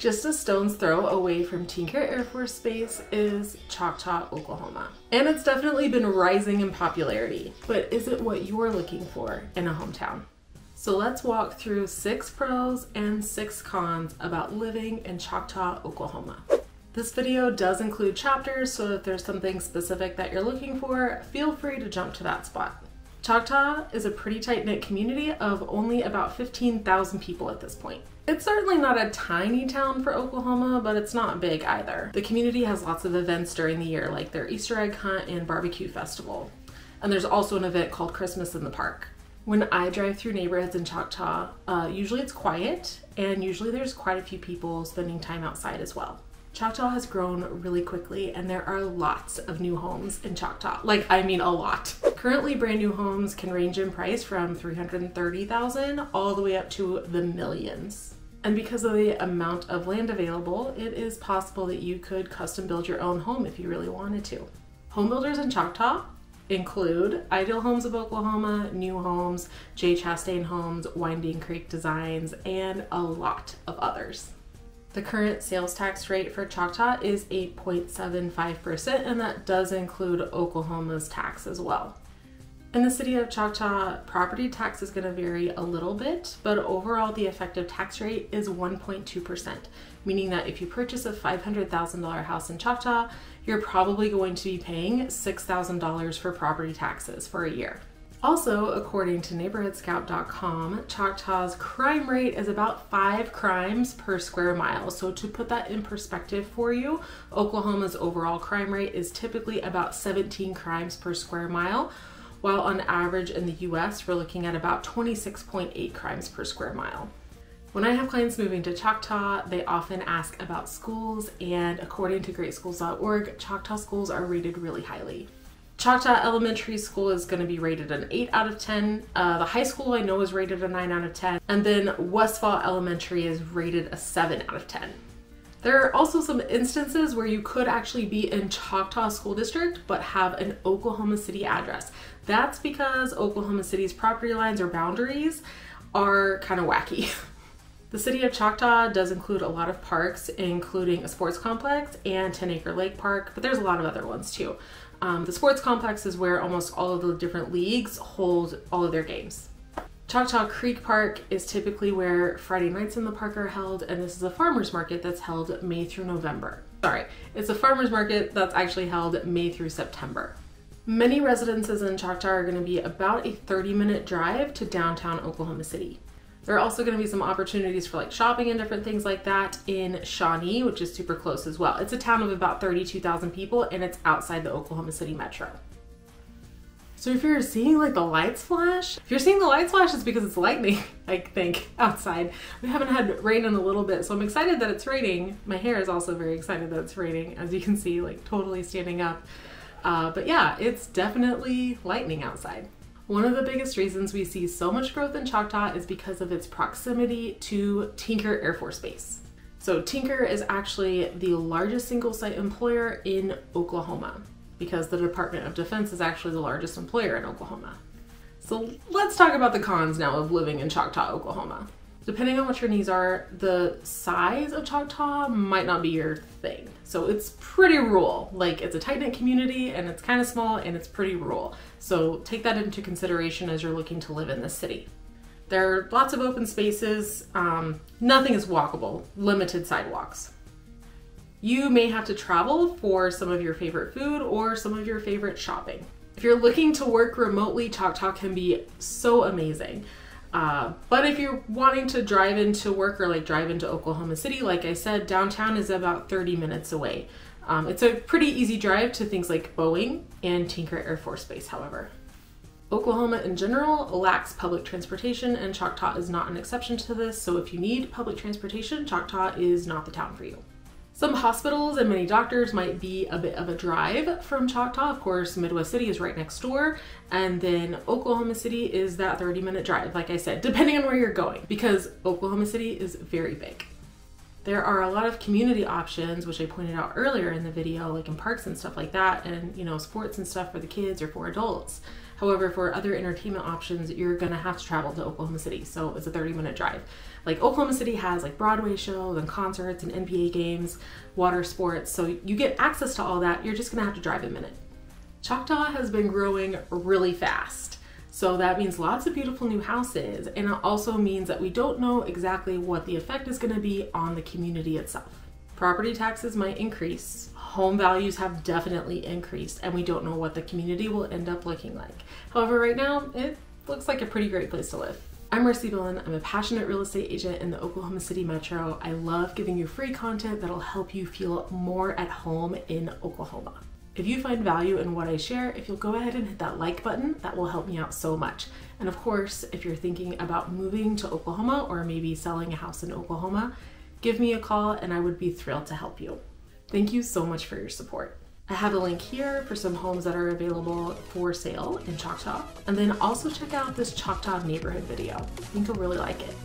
Just a stone's throw away from Tinker Air Force Base is Choctaw, Oklahoma. And it's definitely been rising in popularity, but is it what you're looking for in a hometown? So let's walk through 6 pros and 6 cons about living in Choctaw, Oklahoma. This video does include chapters, so if there's something specific that you're looking for, feel free to jump to that spot. Choctaw is a pretty tight-knit community of only about 15,000 people at this point. It's certainly not a tiny town for Oklahoma, but it's not big either. The community has lots of events during the year, like their Easter egg hunt and barbecue festival. And there's also an event called Christmas in the Park. When I drive through neighborhoods in Choctaw, usually it's quiet, and usually there's quite a few people spending time outside as well. Choctaw has grown really quickly, and there are lots of new homes in Choctaw. Like, I mean a lot. Currently, brand new homes can range in price from $330,000 all the way up to the millions. And because of the amount of land available, it is possible that you could custom build your own home if you really wanted to. Home builders in Choctaw include Ideal Homes of Oklahoma, New Homes, J. Chastain Homes, Winding Creek Designs, and a lot of others. The current sales tax rate for Choctaw is 8.75%, and that does include Oklahoma's tax as well. In the city of Choctaw, property tax is going to vary a little bit, but overall the effective tax rate is 1.2%, meaning that if you purchase a $500,000 house in Choctaw, you're probably going to be paying $6,000 for property taxes for a year. Also, according to neighborhoodscout.com, Choctaw's crime rate is about 5 crimes per square mile. So to put that in perspective for you, Oklahoma's overall crime rate is typically about 17 crimes per square mile, while on average in the US, we're looking at about 26.8 crimes per square mile. When I have clients moving to Choctaw, they often ask about schools, and according to greatschools.org, Choctaw schools are rated really highly. Choctaw Elementary School is going to be rated an 8 out of 10. The high school I know is rated a 9 out of 10. And then Westfall Elementary is rated a 7 out of 10. There are also some instances where you could actually be in Choctaw School District but have an Oklahoma City address. That's because Oklahoma City's property lines or boundaries are kind of wacky. The city of Choctaw does include a lot of parks, including a sports complex and 10-acre lake park, but there's a lot of other ones too. The sports complex is where almost all of the different leagues hold all of their games. Choctaw Creek Park is typically where Friday nights in the park are held, and this is a farmer's market that's held May through November. Sorry, it's a farmer's market that's actually held May through September. Many residences in Choctaw are going to be about a 30-minute drive to downtown Oklahoma City. There are also going to be some opportunities for like shopping and different things like that in Shawnee, which is super close as well. It's a town of about 32,000 people, and it's outside the Oklahoma City metro. So if you're seeing like the lights flash, it's because it's lightning, I think, outside. We haven't had rain in a little bit, so I'm excited that it's raining. My hair is also very excited that it's raining, as you can see, like totally standing up. But yeah, it's definitely lightning outside. One of the biggest reasons we see so much growth in Choctaw is because of its proximity to Tinker Air Force Base. So Tinker is actually the largest single site employer in Oklahoma, because the Department of Defense is actually the largest employer in Oklahoma. So let's talk about the cons now of living in Choctaw, Oklahoma. Depending on what your needs are, the size of Choctaw might not be your thing. So it's pretty rural. Like, it's a tight-knit community, and it's kind of small, and it's pretty rural. So take that into consideration as you're looking to live in this city. There are lots of open spaces. Nothing is walkable, limited sidewalks. You may have to travel for some of your favorite food or some of your favorite shopping. If you're looking to work remotely, Choctaw can be so amazing. But if you're wanting to drive into work or like drive into Oklahoma City, like I said, downtown is about 30 minutes away. It's a pretty easy drive to things like Boeing and Tinker Air Force Base, however. Oklahoma in general lacks public transportation, and Choctaw is not an exception to this, so if you need public transportation, Choctaw is not the town for you. Some hospitals and many doctors might be a bit of a drive from Choctaw. Of course, Midwest City is right next door, and then Oklahoma City is that 30-minute drive, like I said, depending on where you're going, because Oklahoma City is very big. There are a lot of community options, which I pointed out earlier in the video, like in parks and stuff like that, and sports and stuff for the kids or for adults. However, for other entertainment options, you're gonna have to travel to Oklahoma City, so it's a 30-minute drive. Like Oklahoma City has like Broadway shows and concerts and NBA games, water sports, so you get access to all that. You're just gonna have to drive a minute. Choctaw has been growing really fast. So that means lots of beautiful new houses, and it also means that we don't know exactly what the effect is gonna be on the community itself. Property taxes might increase, home values have definitely increased, and we don't know what the community will end up looking like. However, right now, it looks like a pretty great place to live. I'm Marcie Billen. I'm a passionate real estate agent in the Oklahoma City Metro. I love giving you free content that'll help you feel more at home in Oklahoma. If you find value in what I share, if you'll go ahead and hit that like button, that will help me out so much. And of course, if you're thinking about moving to Oklahoma or maybe selling a house in Oklahoma, give me a call and I would be thrilled to help you. Thank you so much for your support. I have a link here for some homes that are available for sale in Choctaw. And then also check out this Choctaw neighborhood video. I think you'll really like it.